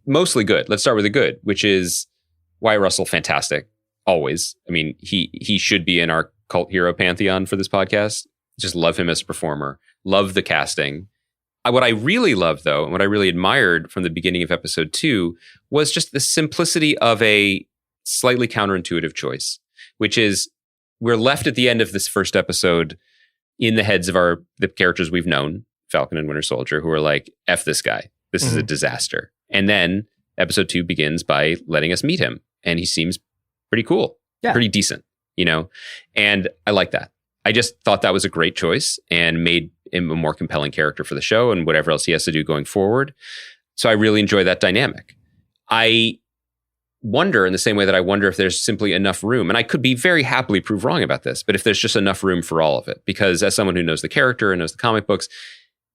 mostly good. Let's start with the good, which is Wyatt Russell, fantastic. Always. I mean, he should be in our cult hero pantheon for this podcast. Just love him as a performer. Love the casting. What I really loved, though, and what I really admired from the beginning of episode 2 was just the simplicity of a slightly counterintuitive choice, which is we're left at the end of this first episode in the heads of the characters we've known, Falcon and Winter Soldier, who are like, F this guy. This is a disaster. And then episode 2 begins by letting us meet him. And he seems pretty cool, pretty decent, you know? And I like that. I just thought that was a great choice and made him a more compelling character for the show and whatever else he has to do going forward. So I really enjoy that dynamic. I wonder, in the same way that I wonder if there's simply enough room, and I could be very happily proved wrong about this, but if there's just enough room for all of it, because as someone who knows the character and knows the comic books,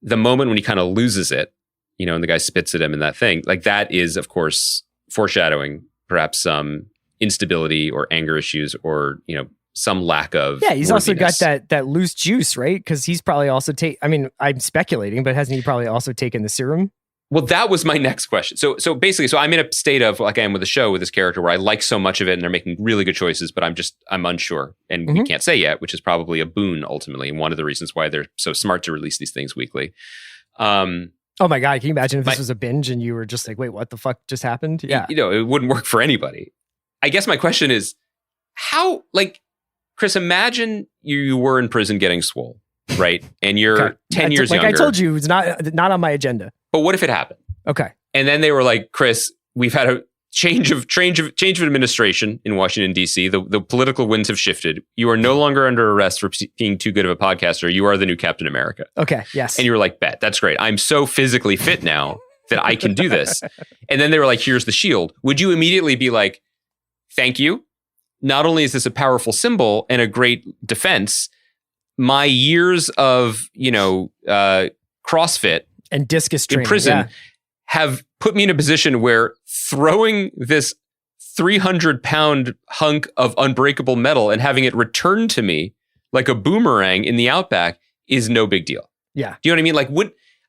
the moment when he kind of loses it, you know, and the guy spits at him and that thing, like that is, of course, foreshadowing perhaps some instability or anger issues or, you know, some lack of he's also got that loose juice, right? Because he's probably also I'm speculating, but hasn't he probably also taken the serum? Well, that was my next question. So basically, I'm in a state of, like I am with the show, with this character where I like so much of it and they're making really good choices, but I'm unsure. And we can't say yet, which is probably a boon ultimately. And one of the reasons why they're so smart to release these things weekly. Oh my God. Can you imagine if this was a binge and you were just like, wait, what the fuck just happened? Yeah. You know, it wouldn't work for anybody. I guess my question is how, like, Chris, imagine you were in prison getting swole, right? And you're 10 years younger. Like I told you, it's not on my agenda. But what if it happened? Okay. And then they were like, Chris, we've had a change of administration in Washington, D.C. The political winds have shifted. You are no longer under arrest for being too good of a podcaster. You are the new Captain America. Okay, yes. And you were like, bet, that's great. I'm so physically fit now that I can do this. And then they were like, here's the shield. Would you immediately be like, thank you? Not only is this a powerful symbol and a great defense, my years of, CrossFit and discus training in prison have put me in a position where throwing this 300-pound hunk of unbreakable metal and having it returned to me like a boomerang in the outback is no big deal. Yeah. Do you know what I mean? Like,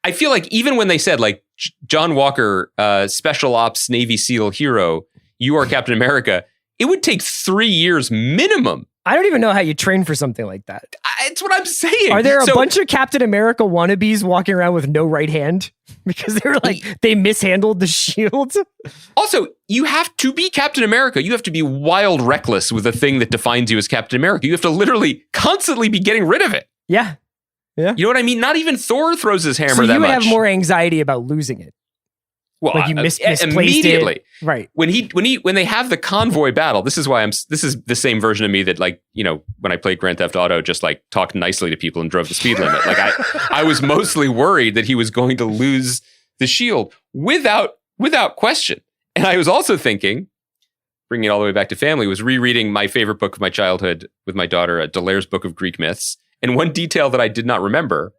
I feel like even when they said like John Walker, special ops Navy SEAL hero, you are Captain America, it would take 3 years minimum I don't even know how you train for something like that. It's what I'm saying. Are there a bunch of Captain America wannabes walking around with no right hand? Because they were like, they mishandled the shield. Also, you have to be Captain America. You have to be wild reckless with the thing that defines you as Captain America. You have to literally constantly be getting rid of it. Yeah. Yeah. You know what I mean? Not even Thor throws his hammer so that you would much. have more anxiety about losing it. Well, like you misplaced immediately. It. Right. When they have the convoy battle, this is the same version of me that, like, you know, when I played Grand Theft Auto, just like talked nicely to people and drove the speed limit. Like I was mostly worried that he was going to lose the shield without question. And I was also thinking, bringing it all the way back to family, was rereading my favorite book of my childhood with my daughter, Dallaire's Book of Greek Myths. And one detail that I did not remember,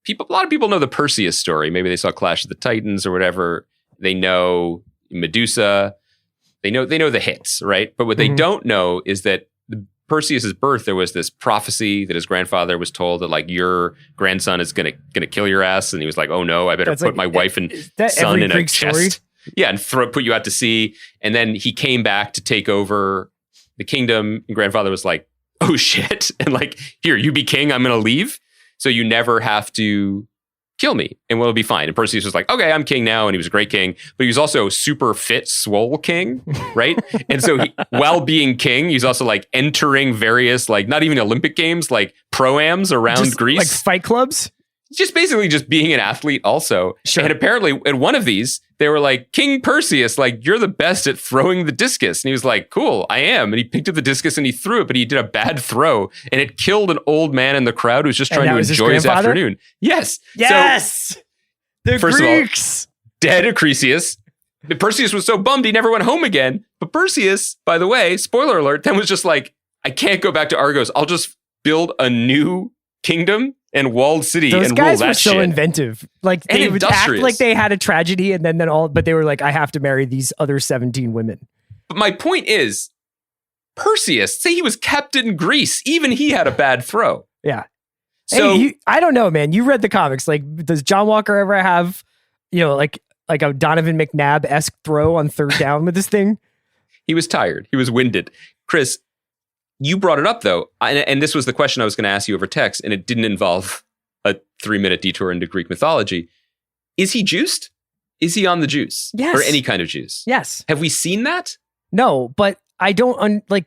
a lot of people know the Perseus story. Maybe they saw Clash of the Titans or whatever. They know Medusa. They know the hits, right? But what they don't know is that Perseus's birth, there was this prophecy that his grandfather was told that, like, your grandson is gonna kill your ass, and he was like, "Oh no, I better put my wife and son in a chest." Story? Yeah, and put you out to sea. And then he came back to take over the kingdom, and grandfather was like, "Oh shit!" And like, "Here, you be king. I'm gonna leave, so you never have to kill me, and we'll be fine." And Perseus was like, "Okay, I'm king now," and he was a great king, but he was also super fit, swole king, right? And so while being king, he's also like entering various, like, not even Olympic games, like pro-ams around just Greece. Like fight clubs? Just basically just being an athlete also. Sure. And apparently at one of these, they were like, "King Perseus, like, you're the best at throwing the discus." And he was like, "Cool, I am." And he picked up the discus and he threw it, but he did a bad throw. And it killed an old man in the crowd who was just trying to enjoy his afternoon. Yes. Yes. So, the first Greeks. Of all, dead Acrisius. Perseus was so bummed he never went home again. But Perseus, by the way, spoiler alert, then was just like, "I can't go back to Argos. I'll just build a new kingdom and walled city." Those and guys rule were that so shit. inventive. Like, And they would act industrious. like they had a tragedy, and then but they were like, "I have to marry these other 17 women." But my point is, Perseus, say he was Captain Greece, even he had a bad throw. Yeah. So hey, I don't know, man. You read the comics. Like, does John Walker ever have, you know, like a Donovan McNabb-esque throw on third down with this thing? he was tired. He was winded. Chris, you brought it up, though. And this was the question I was going to ask you over text, and it didn't involve a 3-minute detour into Greek mythology. Is he juiced? Is he on the juice? Yes. Or any kind of juice? Yes. Have we seen that? No, but I don't like.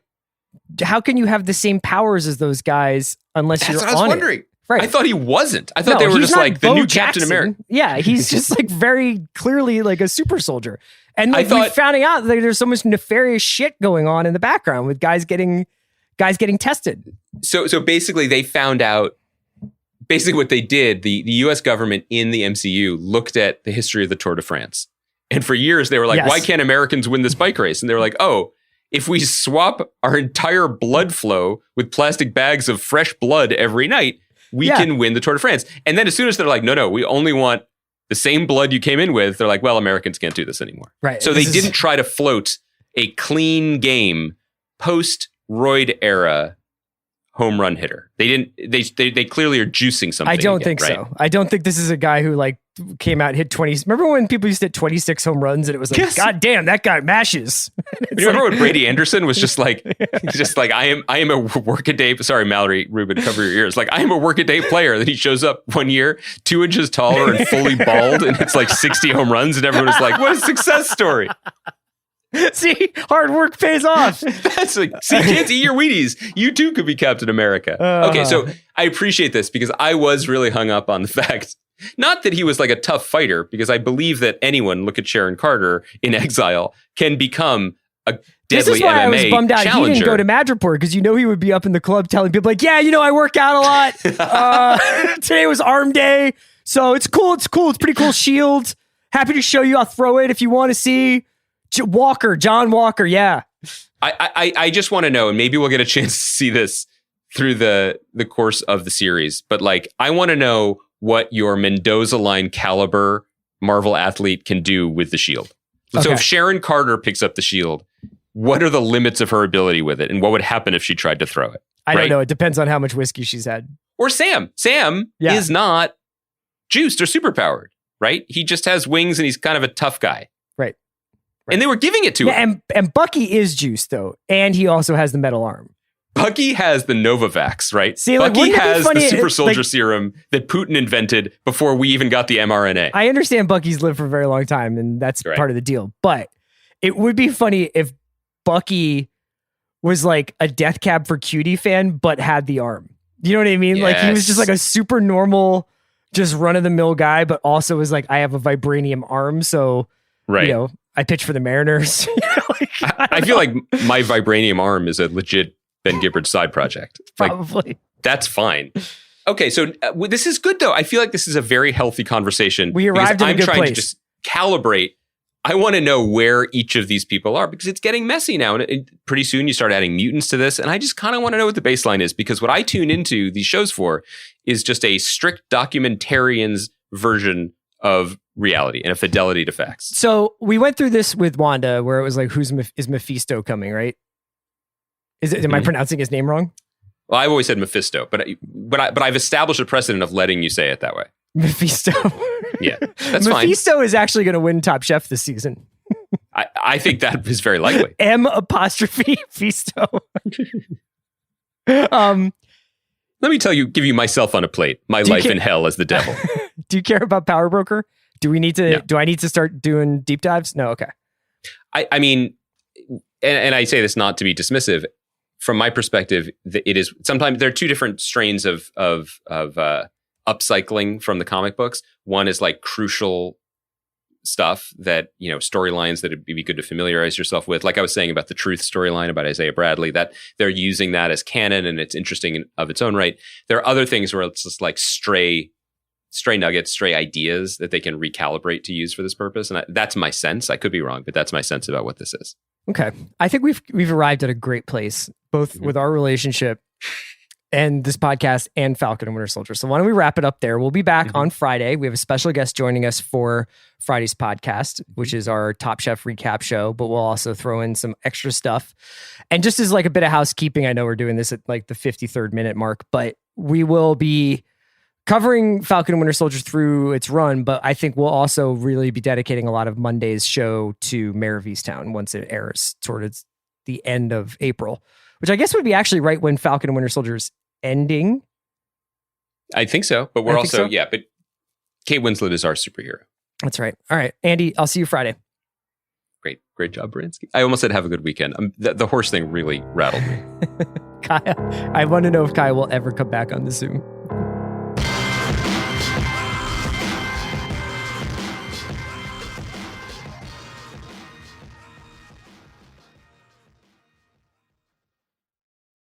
How can you have the same powers as those guys unless you're on it? That's what I was wondering. Right. I thought he wasn't. I thought No, they were he's just not like the Bo new Jackson. Captain America. Yeah, he's just like very clearly like a super soldier. And like, I thought- we're finding out that there's so much nefarious shit going on in the background with guys getting tested. So basically they found out, basically what they did, the US government in the MCU looked at the history of the Tour de France. And for years they were like, Yes. why can't Americans win this bike race? And they were like, oh, if we swap our entire blood flow with plastic bags of fresh blood every night, we can win the Tour de France. And then as soon as they're like, no, we only want the same blood you came in with, they're like, well, Americans can't do this anymore. Right. So they didn't try to float a clean game post-roid era home run hitter. They didn't. They clearly are juicing something. I don't again, think right? so. I don't think this is a guy who like came out, hit 20. Remember when people used to hit 26 home runs and it was like, Yes. God damn, that guy mashes. You remember when Brady Anderson was just like, I am a workaday. Sorry, Mallory Rubin, cover your ears. Like, I am a workaday player. That he shows up one year, 2 inches taller and fully bald, and it's like 60 home runs, and everyone was like, what a success story. See, hard work pays off. That's like, see, kids, eat your Wheaties. You too could be Captain America. Okay, so I appreciate this because I was really hung up on the fact, not that he was like a tough fighter, because I believe that anyone, look at Sharon Carter in exile, can become a This deadly is why MMA I was bummed out challenger. he didn't go to Madripoor, because you know he would be up in the club telling people like, yeah, you know, I work out a lot. Today was arm day, so it's cool. It's pretty cool shield. Happy to show you. I'll throw it if you want to see. John Walker, yeah. I just want to know, and maybe we'll get a chance to see this through the course of the series, but like, I want to know what your Mendoza line caliber Marvel athlete can do with the shield. So Okay. if Sharon Carter picks up the shield, what are the limits of her ability with it? And what would happen if she tried to throw it? I don't Right? know. It depends on how much whiskey she's had. Or Sam. Sam Yeah. is not juiced or superpowered, right? He just has wings and he's kind of a tough guy. Right. And they were giving it to him. Yeah, and Bucky is juiced though, and he also has the metal arm. Bucky has the Novavax, right? See, like, Bucky wouldn't it be has funny, the super soldier like- serum that Putin invented before we even got the mRNA. I understand Bucky's lived for a very long time, and that's Right. part of the deal. But it would be funny if Bucky was like a Death Cab for Cutie fan, but had the arm. You know what I mean? Like he was just like a super normal, just run of the mill guy, but also was like, I have a vibranium arm, so Right. you know, I pitch for the Mariners. Like, I feel like my vibranium arm is a legit Ben Gibbard side project. Like, probably. that's fine. Okay, so this is good though. I feel like this is a very healthy conversation. We arrived because in a I'm good trying place. to just calibrate. I want to know where each of these people are because it's getting messy now. And pretty soon you start adding mutants to this. And I just kind of want to know what the baseline is because what I tune into these shows for is just a strict documentarian's version of reality and a fidelity to facts. So we went through this with Wanda, where it was like, is Mephisto coming? Right? Am I pronouncing his name wrong? Well, I've always said Mephisto, but I've established a precedent of letting you say it that way. Mephisto. Yeah, that's fine. Mephisto is actually going to win Top Chef this season. I think that is very likely. M' Fisto. Let me give you myself on a plate. My life in hell as the devil. Do you care about Power Broker? Do I need to start doing deep dives? No. Okay. I mean, and I say this not to be dismissive. From my perspective, it is sometimes there are two different strains of upcycling from the comic books. One is like crucial stuff that, you know, storylines that it'd be good to familiarize yourself with. Like I was saying about the Truth storyline about Isaiah Bradley, that they're using that as canon and it's interesting of its own right. There are other things where it's just like stray nuggets, stray ideas that they can recalibrate to use for this purpose. And that's my sense. I could be wrong, but that's my sense about what this is. Okay. I think we've arrived at a great place, both with our relationship and this podcast and Falcon and Winter Soldier. So why don't we wrap it up there? We'll be back on Friday. We have a special guest joining us for Friday's podcast, which is our Top Chef recap show, but we'll also throw in some extra stuff. And just as like a bit of housekeeping, I know we're doing this at like the 53rd minute mark, but we will be covering Falcon and Winter Soldier through its run, but I think we'll also really be dedicating a lot of Monday's show to Mayor of Easttown once it airs towards the end of April, which I guess would be actually right when Falcon and Winter Soldier's ending. I think so, but we're also, but Kate Winslet is our superhero. That's right. All right, Andy, I'll see you Friday. Great job, Baranski. I almost said have a good weekend. The horse thing really rattled me. Kaya, I want to know if Kaya will ever come back on the Zoom.